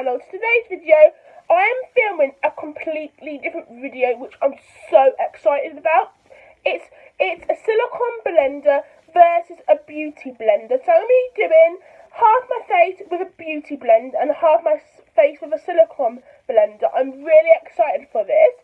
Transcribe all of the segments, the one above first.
channel. Today's video, I am filming a completely different video which I'm so excited about. It's a silicone blender versus a beauty blender. So I'm going to be doing half my face with a beauty blender and half my face with a silicone blender. I'm really excited for this.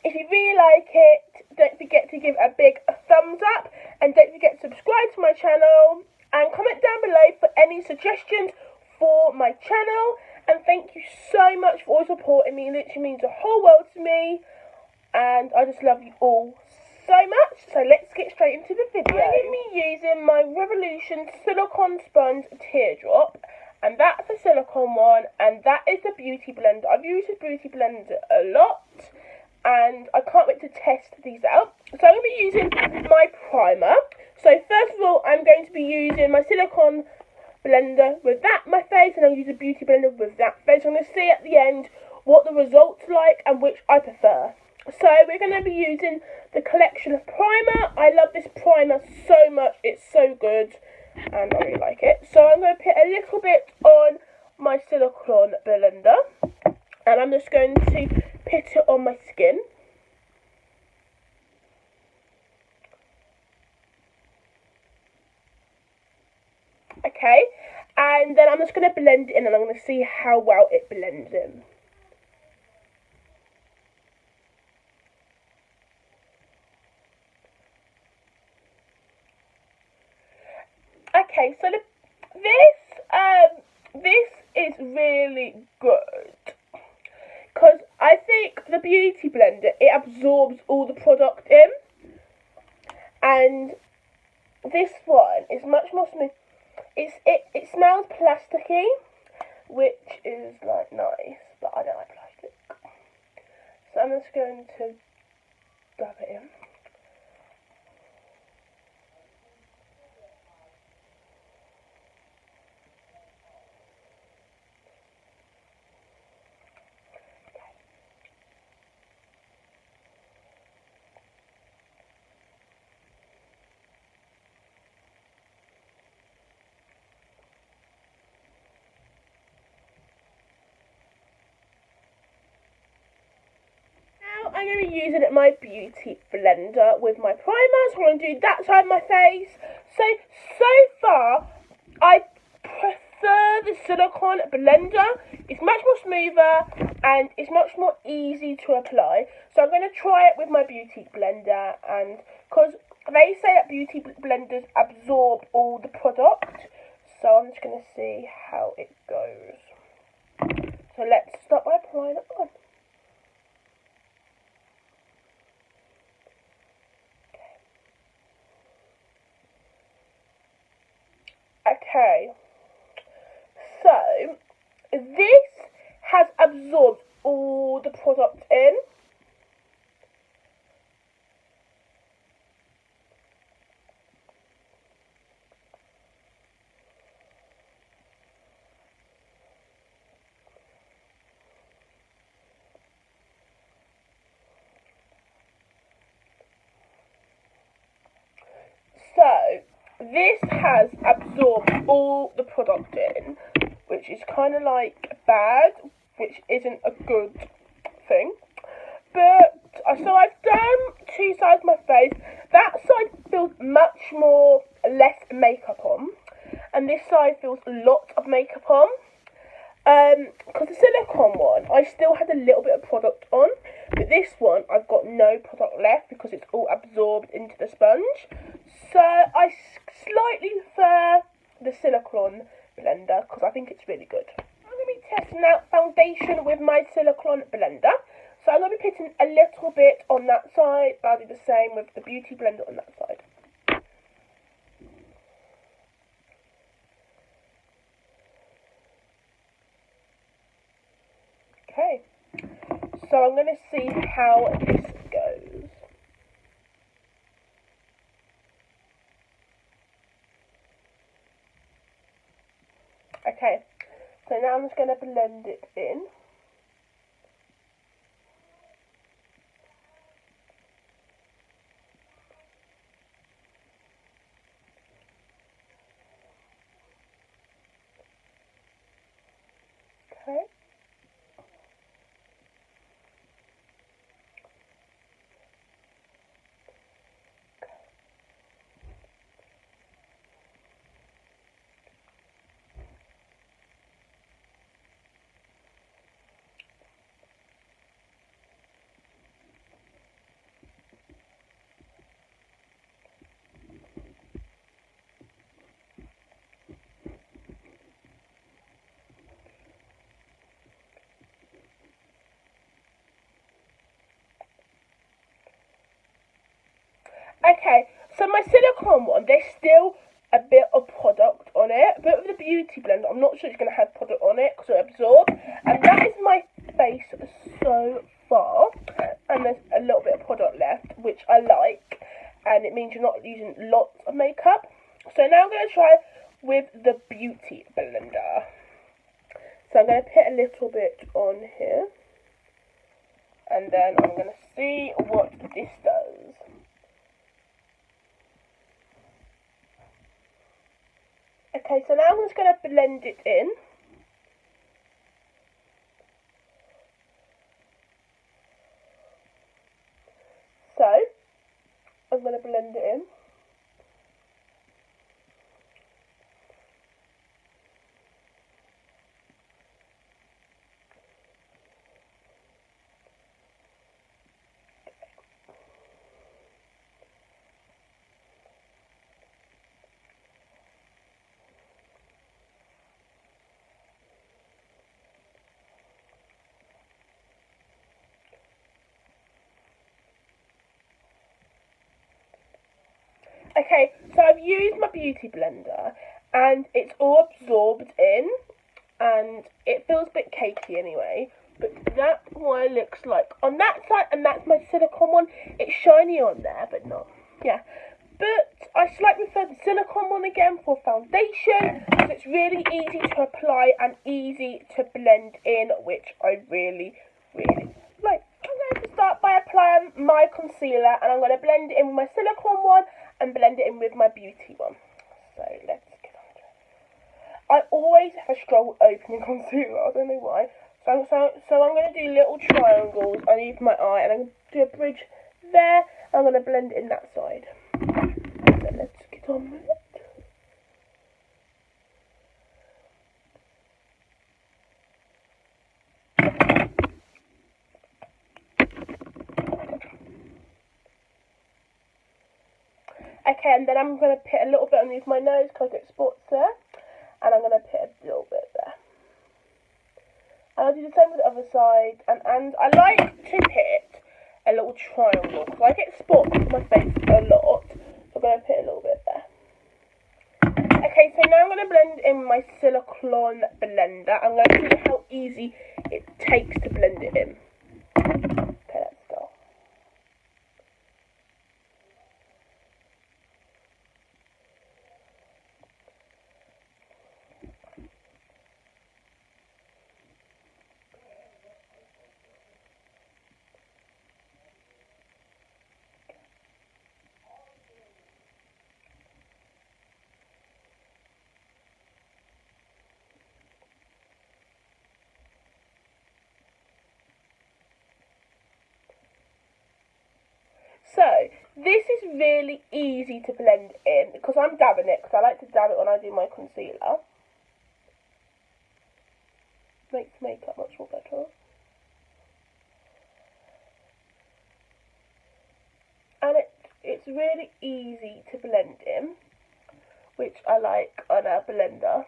If you really like it, don't forget to give a big thumbs up and don't forget to subscribe to my channel and comment down below for any suggestions for my channel. And thank you so much for all supporting me. It literally means the whole world to me, and I just love you all so much. So let's get straight into the video. I'm going to be using my Revolution silicone sponge teardrop, and that's the silicone one, and that is the beauty blender. I've used the beauty blender a lot, and I can't wait to test these out. So I'm going to be using my primer. So first of all, I'm going to be using my silicone blender with that my face, and I'll use a beauty blender with that face. I'm going to see at the end what the results like and which I prefer. So we're going to be using the collection of primer. I love this primer so much. It's so good and I really like it. So I'm going to put a little bit on my silicone blender and I'm just going to put it on my skin. Okay, and then I'm just going to blend it in and I'm going to see how well it blends in. Okay, so this is really good because I think the beauty blender, it absorbs all the product in, and this one is much more smooth. It smells plasticky, which is like nice, but I don't like plastic. So I'm just going to dab it in. I'm going to be using my beauty blender with my primer, so I'm going to do that side of my face. So far, I prefer the silicone blender. It's much more smoother and it's much more easy to apply. So I'm going to try it with my beauty blender, and because they say that beauty blenders absorb all the product, so I'm just going to see how it goes. So let's start by applying it on. Okay, so this has absorbed all the product in. So this has absorbed all the product in, which is kind of like bad, which isn't a good thing. But so I've done two sides of my face. That side feels much more less makeup on, and this side feels a lot of makeup on. Because the silicone one, I still had a little bit of product on, but this one I've got no product left because it's all absorbed into the sponge. So I slightly prefer the silicone blender because I think it's really good. I'm going to be testing out foundation with my silicone blender. So I'm going to be putting a little bit on that side. I'll do the same with the beauty blender on that side. Okay, so I'm going to see how this goes. Okay, so now I'm just going to blend it in. Okay. Okay, so my silicone one, there's still a bit of product on it, but with the beauty blender, I'm not sure it's going to have product on it because it absorbs. And that is my face so far, and there's a little bit of product left, which I like, and it means you're not using lots of makeup. So now I'm going to try with the beauty blender. So I'm going to put a little bit on here, and then I'm going to see what this does. Okay, so now I'm just going to blend it in. So, I'm going to blend it in. Okay, so I've used my beauty blender and it's all absorbed in and it feels a bit cakey anyway, but that's what it looks like on that side, and that's my silicone one. It's shiny on there, but not, yeah. But I slightly prefer the silicone one again for foundation, because it's really easy to apply and easy to blend in, which I really, really like. I'm going to start by applying my concealer, and I'm going to blend it in with my silicone one and blend it in with my beauty one. So let's get on to it. I always have a struggle opening concealer, I don't know why. So I'm going to do little triangles underneath my eye, and I'm going to do a bridge there. I'm going to blend it in that side. So let's get on with it. Okay, and then I'm going to put a little bit underneath my nose because I get spots there. And I'm going to put a little bit there. And I'll do the same with the other side. And I like to put a little triangle because I get spots on my face a lot. So I'm going to put a little bit there. Okay, so now I'm going to blend in my Silicone blender. I'm going to see how easy it takes to blend it in. Okay, let's go. So, this is really easy to blend in because I'm dabbing it, because I like to dab it when I do my concealer. Makes makeup much more better. And it's really easy to blend in, which I like on a blender.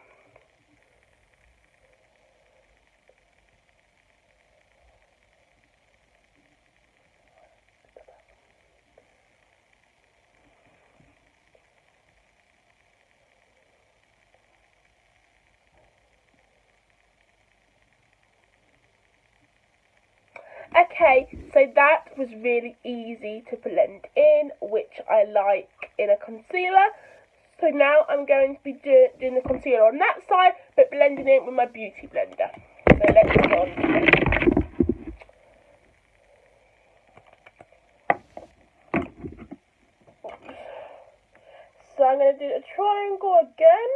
Okay, so that was really easy to blend in, which I like in a concealer. So now I'm going to be doing the concealer on that side, but blending it with my beauty blender. So let's go on. So I'm going to do a triangle again.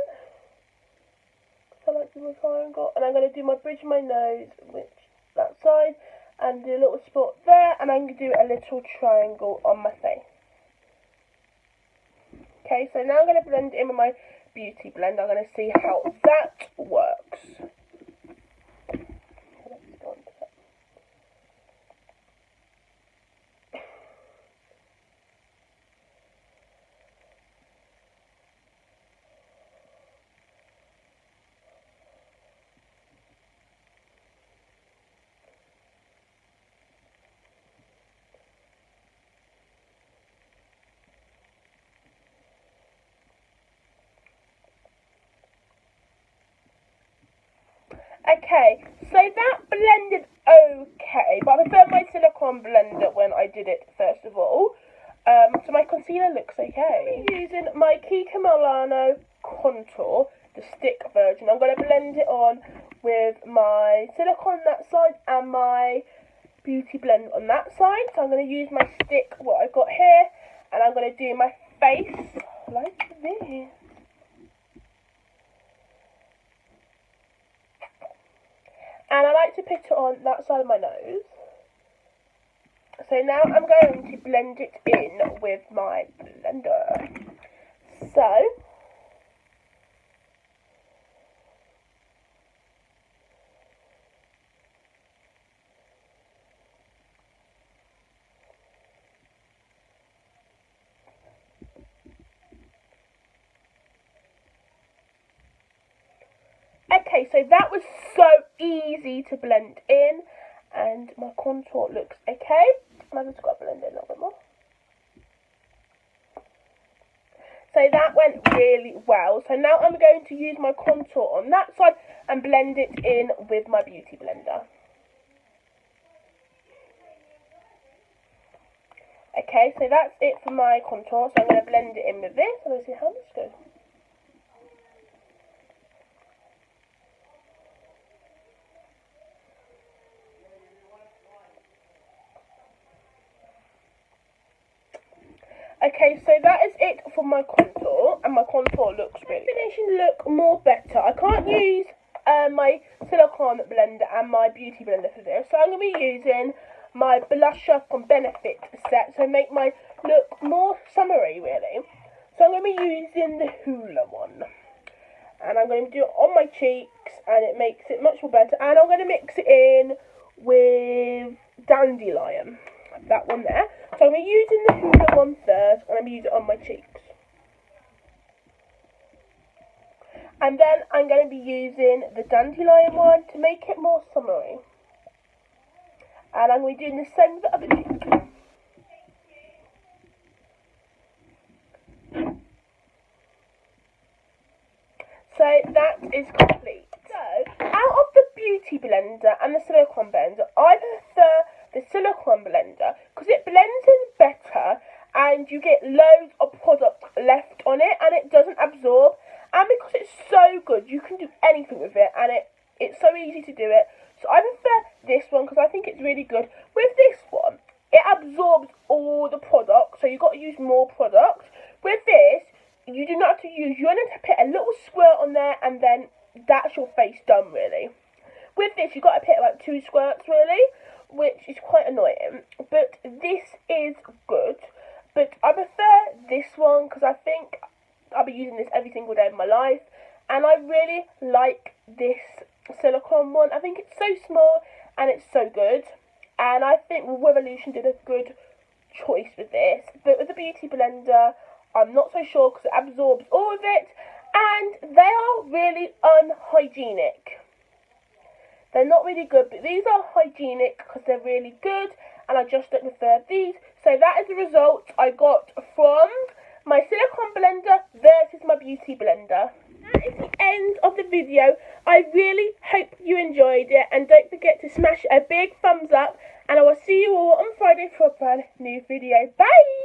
So I like to do a triangle, and I'm going to do my bridge of my nose, which that side, and do a little spot there, and I'm going to do a little triangle on my face. Okay, so now I'm going to blend it in with my beauty blender. I'm going to see how that works. Let's go on to that. Okay, so that blended okay, but I prefer my silicone blender when I did it first of all. So my concealer looks okay. I'm using my Kika Milano contour, the stick version. I'm going to blend it on with my silicone on that side and my beauty blend on that side. So I'm going to use my stick, what I've got here, and I'm going to do my face like this. And I like to put it on that side of my nose. So now I'm going to blend it in with my blender. So, okay, so that was so easy to blend in, and my contour looks okay. And I've just got to blend it a little bit more. So that went really well. So now I'm going to use my contour on that side and blend it in with my beauty blender. Okay, so that's it for my contour. So I'm going to blend it in with this, and let's see how this goes. Okay, so that is it for my contour, and my contour looks really finishing look more better. I can't use my silicone blender and my beauty blender for this, so I'm going to be using my blusher from Benefit set, so make my look more summery really. So I'm going to be using the Hoola one, and I'm going to do it on my cheeks, and it makes it much more better. And I'm going to mix it in with Dandelion, that one there. So I'm going to be using the Hoola one first, and I'm going to use it on my cheeks. And then I'm going to be using the Dandelion one to make it more summery. And I'm going to be doing the same with the other cheek. So that is complete. So, out of the beauty blender and the silicone blender, I prefer the silicone blender because it blends in better and you get loads of product left on it and it doesn't absorb. And because it's so good, you can do anything with it, and it's so easy to do it. So I prefer this one because I think it's really good. With this one, it absorbs all the product, so you've got to use more product. With this, you do not have to use, you only have to put a little squirt on there, and then that's your face done really. With this, you've got to put like 2 squirts really, which is quite annoying. But this is good. But I prefer this one because I think I'll be using this every single day of my life. And I really like this silicone one. I think it's so small and it's so good. And I think Revolution did a good choice with this. But with the beauty blender, I'm not so sure because it absorbs all of it. And they are really unhygienic. They're not really good, but these are hygienic because they're really good. And I just don't prefer these. So that is the result I got from my silicone blender versus my beauty blender. That is the end of the video. I really hope you enjoyed it, and don't forget to smash a big thumbs up, and I will see you all on Friday for a brand new video. Bye!